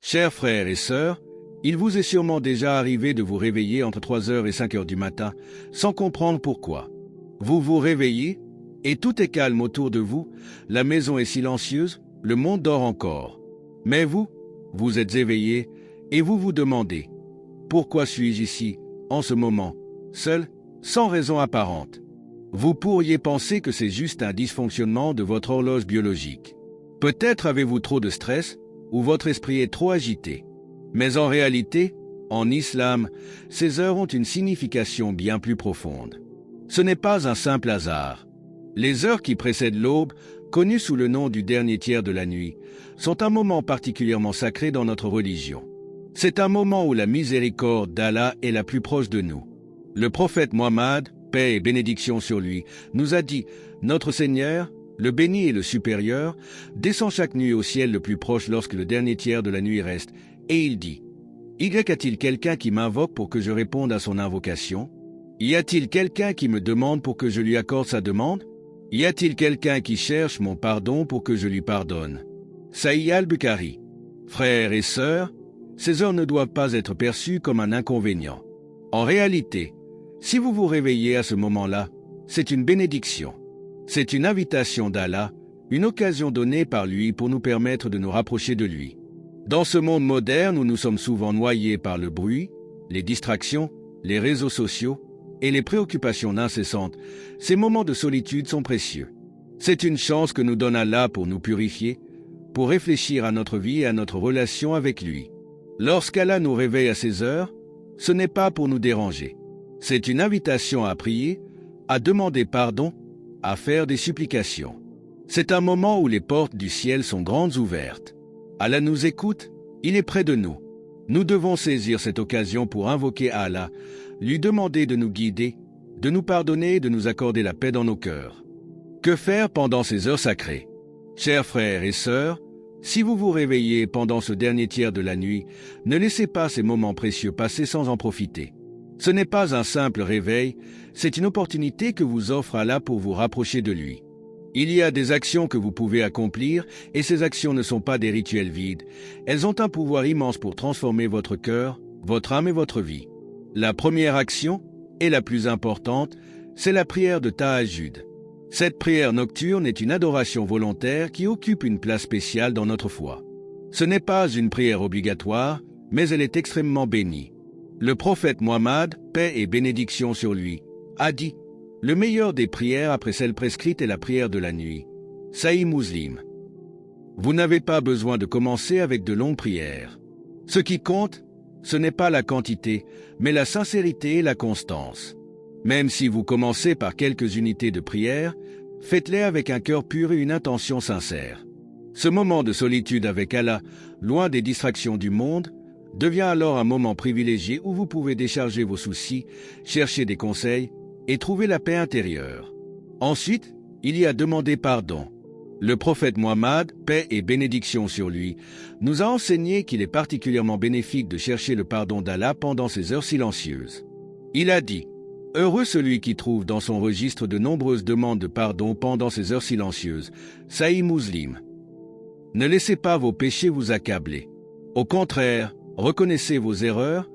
Chers frères et sœurs, il vous est sûrement déjà arrivé de vous réveiller entre 3 heures et 5 heures du matin, sans comprendre pourquoi. Vous vous réveillez, et tout est calme autour de vous, la maison est silencieuse, le monde dort encore. Mais vous, vous êtes éveillé, et vous vous demandez, pourquoi suis-je ici, en ce moment, seul, sans raison apparente? Vous pourriez penser que c'est juste un dysfonctionnement de votre horloge biologique. Peut-être avez-vous trop de stress, ou votre esprit est trop agité. Mais en réalité, en islam, ces heures ont une signification bien plus profonde. Ce n'est pas un simple hasard. Les heures qui précèdent l'aube, connues sous le nom du dernier tiers de la nuit, sont un moment particulièrement sacré dans notre religion. C'est un moment où la miséricorde d'Allah est la plus proche de nous. Le prophète Mohammed, paix et bénédiction sur lui, nous a dit « Notre Seigneur, le béni et le supérieur, descend chaque nuit au ciel le plus proche lorsque le dernier tiers de la nuit reste, et il dit « Y a-t-il quelqu'un qui m'invoque pour que je réponde à son invocation? Y a-t-il quelqu'un qui me demande pour que je lui accorde sa demande? Y a-t-il quelqu'un qui cherche mon pardon pour que je lui pardonne ?» Sahih al-Bukhari. Frères et sœurs, ces heures ne doivent pas être perçues comme un inconvénient. En réalité, si vous vous réveillez à ce moment-là, c'est une bénédiction. C'est une invitation d'Allah, une occasion donnée par lui pour nous permettre de nous rapprocher de lui. Dans ce monde moderne où nous sommes souvent noyés par le bruit, les distractions, les réseaux sociaux et les préoccupations incessantes, ces moments de solitude sont précieux. C'est une chance que nous donne Allah pour nous purifier, pour réfléchir à notre vie et à notre relation avec lui. Lorsqu'Allah nous réveille à ces heures, ce n'est pas pour nous déranger. C'est une invitation à prier, à demander pardon, à faire des supplications. C'est un moment où les portes du ciel sont grandes ouvertes. Allah nous écoute, il est près de nous. Nous devons saisir cette occasion pour invoquer Allah, lui demander de nous guider, de nous pardonner et de nous accorder la paix dans nos cœurs. Que faire pendant ces heures sacrées? Chers frères et sœurs, si vous vous réveillez pendant ce dernier tiers de la nuit, ne laissez pas ces moments précieux passer sans en profiter. Ce n'est pas un simple réveil, c'est une opportunité que vous offre Allah pour vous rapprocher de lui. Il y a des actions que vous pouvez accomplir et ces actions ne sont pas des rituels vides. Elles ont un pouvoir immense pour transformer votre cœur, votre âme et votre vie. La première action, et la plus importante, c'est la prière de Tahajjud. Cette prière nocturne est une adoration volontaire qui occupe une place spéciale dans notre foi. Ce n'est pas une prière obligatoire, mais elle est extrêmement bénie. Le prophète Mohammed, paix et bénédiction sur lui, a dit « Le meilleur des prières après celle prescrite est la prière de la nuit. » Sahih Muslim. Vous n'avez pas besoin de commencer avec de longues prières. Ce qui compte, ce n'est pas la quantité, mais la sincérité et la constance. Même si vous commencez par quelques unités de prière, faites-les avec un cœur pur et une intention sincère. Ce moment de solitude avec Allah, loin des distractions du monde, devient alors un moment privilégié où vous pouvez décharger vos soucis, chercher des conseils et trouver la paix intérieure. Ensuite, il y a demander pardon. Le prophète Mohammed, paix et bénédiction sur lui, nous a enseigné qu'il est particulièrement bénéfique de chercher le pardon d'Allah pendant ces heures silencieuses. Il a dit « Heureux celui qui trouve dans son registre de nombreuses demandes de pardon pendant ces heures silencieuses. » Sahih Muslim. Ne laissez pas vos péchés vous accabler. Au contraire, reconnaissez vos erreurs,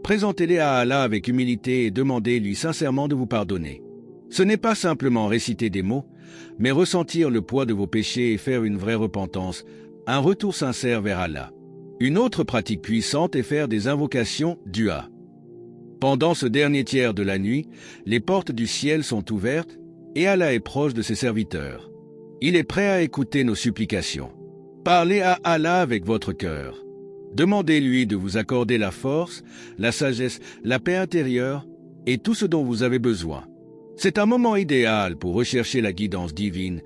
présentez-les à Allah avec humilité et demandez-lui sincèrement de vous pardonner. Ce n'est pas simplement réciter des mots, mais ressentir le poids de vos péchés et faire une vraie repentance, un retour sincère vers Allah. Une autre pratique puissante est faire des invocations dua. Pendant ce dernier tiers de la nuit, les portes du ciel sont ouvertes et Allah est proche de ses serviteurs. Il est prêt à écouter nos supplications. Parlez à Allah avec votre cœur. Demandez-lui de vous accorder la force, la sagesse, la paix intérieure et tout ce dont vous avez besoin. C'est un moment idéal pour rechercher la guidance divine,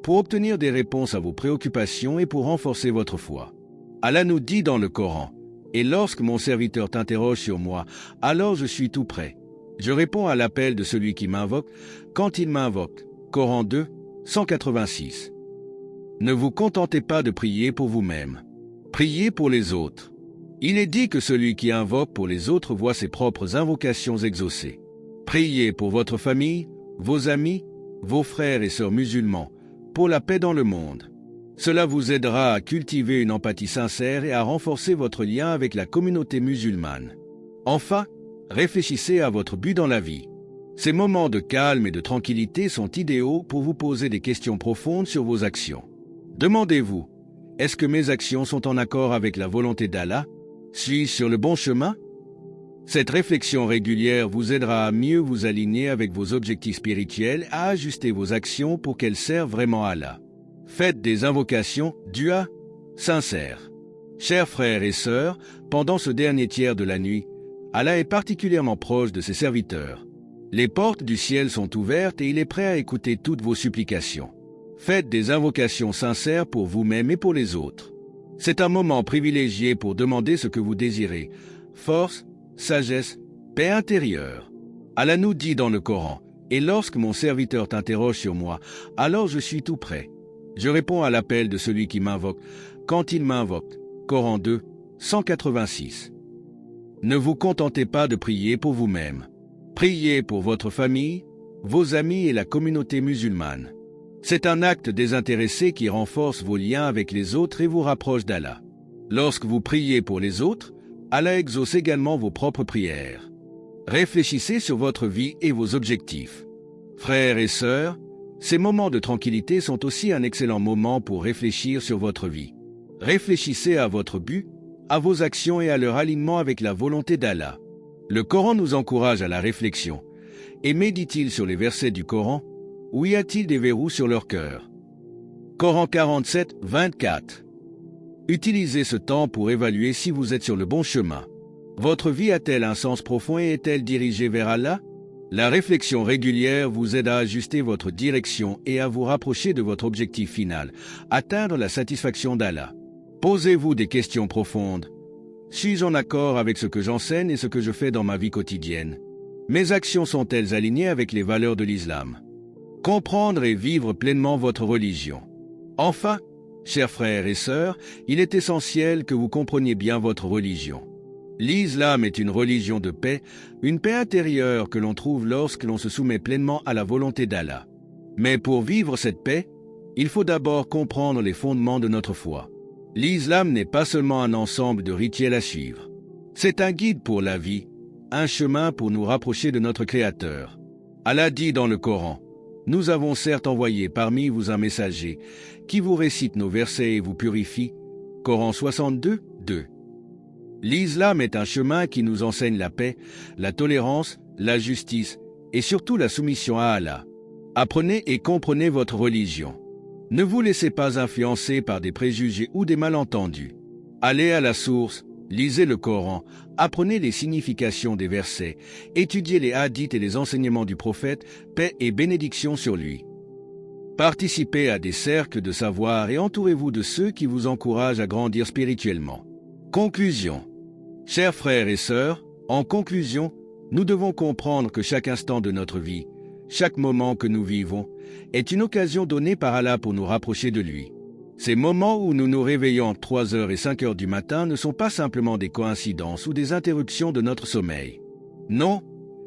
pour obtenir des réponses à vos préoccupations et pour renforcer votre foi. Allah nous dit dans le Coran « Et lorsque mon serviteur t'interroge sur moi, alors je suis tout prêt. Je réponds à l'appel de celui qui m'invoque quand il m'invoque. » Coran 2, 186. Ne vous contentez pas de prier pour vous-même. Priez pour les autres. Il est dit que celui qui invoque pour les autres voit ses propres invocations exaucées. Priez pour votre famille, vos amis, vos frères et sœurs musulmans, pour la paix dans le monde. Cela vous aidera à cultiver une empathie sincère et à renforcer votre lien avec la communauté musulmane. Enfin, réfléchissez à votre but dans la vie. Ces moments de calme et de tranquillité sont idéaux pour vous poser des questions profondes sur vos actions. Demandez-vous, est-ce que mes actions sont en accord avec la volonté d'Allah? Suis-je sur le bon chemin? Cette réflexion régulière vous aidera à mieux vous aligner avec vos objectifs spirituels et à ajuster vos actions pour qu'elles servent vraiment à Allah. Faites des invocations, dua, sincères. Chers frères et sœurs, pendant ce dernier tiers de la nuit, Allah est particulièrement proche de ses serviteurs. Les portes du ciel sont ouvertes et il est prêt à écouter toutes vos supplications. Faites des invocations sincères pour vous-même et pour les autres. C'est un moment privilégié pour demander ce que vous désirez. Force, sagesse, paix intérieure. Allah nous dit dans le Coran, « Et lorsque mon serviteur t'interroge sur moi, alors je suis tout prêt. Je réponds à l'appel de celui qui m'invoque, quand il m'invoque. » Coran 2, 186. Ne vous contentez pas de prier pour vous-même. Priez pour votre famille, vos amis et la communauté musulmane. C'est un acte désintéressé qui renforce vos liens avec les autres et vous rapproche d'Allah. Lorsque vous priez pour les autres, Allah exauce également vos propres prières. Réfléchissez sur votre vie et vos objectifs. Frères et sœurs, ces moments de tranquillité sont aussi un excellent moment pour réfléchir sur votre vie. Réfléchissez à votre but, à vos actions et à leur alignement avec la volonté d'Allah. Le Coran nous encourage à la réflexion. Et médite-t-il sur les versets du Coran, ou y a-t-il des verrous sur leur cœur? Coran 47, 24. Utilisez ce temps pour évaluer si vous êtes sur le bon chemin. Votre vie a-t-elle un sens profond et est-elle dirigée vers Allah? La réflexion régulière vous aide à ajuster votre direction et à vous rapprocher de votre objectif final, atteindre la satisfaction d'Allah. Posez-vous des questions profondes. Suis-je en accord avec ce que j'enseigne et ce que je fais dans ma vie quotidienne? Mes actions sont-elles alignées avec les valeurs de l'islam? Comprendre et vivre pleinement votre religion. Enfin, chers frères et sœurs, il est essentiel que vous compreniez bien votre religion. L'islam est une religion de paix, une paix intérieure que l'on trouve lorsque l'on se soumet pleinement à la volonté d'Allah. Mais pour vivre cette paix, il faut d'abord comprendre les fondements de notre foi. L'islam n'est pas seulement un ensemble de rituels à suivre. C'est un guide pour la vie, un chemin pour nous rapprocher de notre Créateur. Allah dit dans le Coran, « Nous avons certes envoyé parmi vous un messager qui vous récite nos versets et vous purifie. » Coran 62, 2. L'islam est un chemin qui nous enseigne la paix, la tolérance, la justice et surtout la soumission à Allah. Apprenez et comprenez votre religion. Ne vous laissez pas influencer par des préjugés ou des malentendus. Allez à la source, lisez le Coran, apprenez les significations des versets, étudiez les hadiths et les enseignements du prophète, paix et bénédiction sur lui. Participez à des cercles de savoir et entourez-vous de ceux qui vous encouragent à grandir spirituellement. Conclusion. Chers frères et sœurs, en conclusion, nous devons comprendre que chaque instant de notre vie, chaque moment que nous vivons, est une occasion donnée par Allah pour nous rapprocher de lui. Ces moments où nous nous réveillons entre 3h et 5h du matin ne sont pas simplement des coïncidences ou des interruptions de notre sommeil. Non,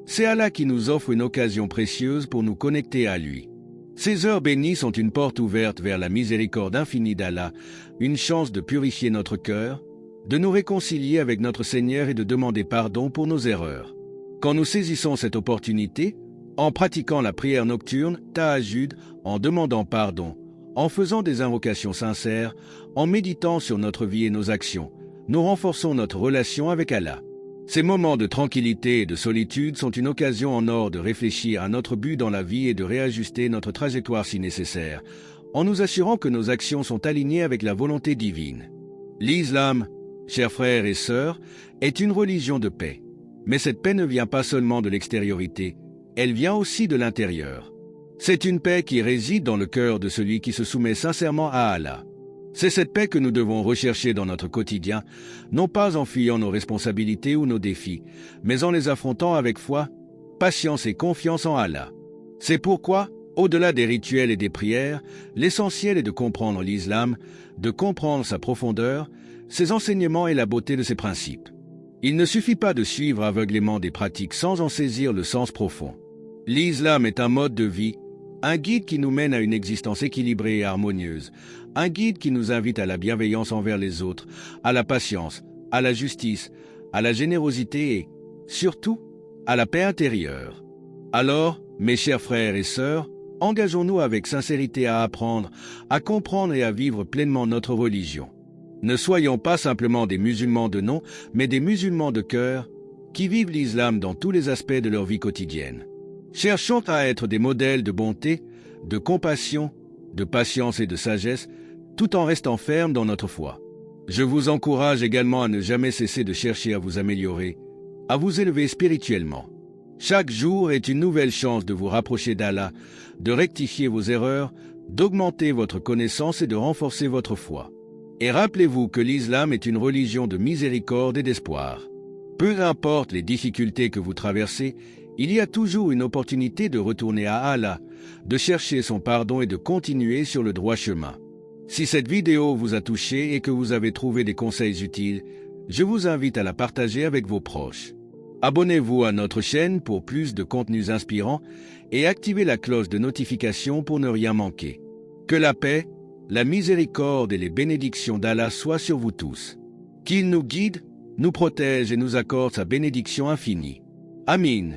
c'est Allah qui nous offre une occasion précieuse pour nous connecter à lui. Ces heures bénies sont une porte ouverte vers la miséricorde infinie d'Allah, une chance de purifier notre cœur, de nous réconcilier avec notre Seigneur et de demander pardon pour nos erreurs. Quand nous saisissons cette opportunité, en pratiquant la prière nocturne, tahajjud, en demandant pardon, en faisant des invocations sincères, en méditant sur notre vie et nos actions, nous renforçons notre relation avec Allah. Ces moments de tranquillité et de solitude sont une occasion en or de réfléchir à notre but dans la vie et de réajuster notre trajectoire si nécessaire, en nous assurant que nos actions sont alignées avec la volonté divine. L'islam, chers frères et sœurs, est une religion de paix. Mais cette paix ne vient pas seulement de l'extériorité, elle vient aussi de l'intérieur. C'est une paix qui réside dans le cœur de celui qui se soumet sincèrement à Allah. C'est cette paix que nous devons rechercher dans notre quotidien, non pas en fuyant nos responsabilités ou nos défis, mais en les affrontant avec foi, patience et confiance en Allah. C'est pourquoi, au-delà des rituels et des prières, l'essentiel est de comprendre l'islam, de comprendre sa profondeur, ses enseignements et la beauté de ses principes. Il ne suffit pas de suivre aveuglément des pratiques sans en saisir le sens profond. L'islam est un mode de vie, un guide qui nous mène à une existence équilibrée et harmonieuse, un guide qui nous invite à la bienveillance envers les autres, à la patience, à la justice, à la générosité et, surtout, à la paix intérieure. Alors, mes chers frères et sœurs, engageons-nous avec sincérité à apprendre, à comprendre et à vivre pleinement notre religion. Ne soyons pas simplement des musulmans de nom, mais des musulmans de cœur, qui vivent l'islam dans tous les aspects de leur vie quotidienne. Cherchons à être des modèles de bonté, de compassion, de patience et de sagesse, tout en restant fermes dans notre foi. Je vous encourage également à ne jamais cesser de chercher à vous améliorer, à vous élever spirituellement. Chaque jour est une nouvelle chance de vous rapprocher d'Allah, de rectifier vos erreurs, d'augmenter votre connaissance et de renforcer votre foi. Et rappelez-vous que l'islam est une religion de miséricorde et d'espoir. Peu importe les difficultés que vous traversez, il y a toujours une opportunité de retourner à Allah, de chercher son pardon et de continuer sur le droit chemin. Si cette vidéo vous a touché et que vous avez trouvé des conseils utiles, je vous invite à la partager avec vos proches. Abonnez-vous à notre chaîne pour plus de contenus inspirants et activez la cloche de notification pour ne rien manquer. Que la paix, la miséricorde et les bénédictions d'Allah soient sur vous tous. Qu'il nous guide, nous protège et nous accorde sa bénédiction infinie. Amin.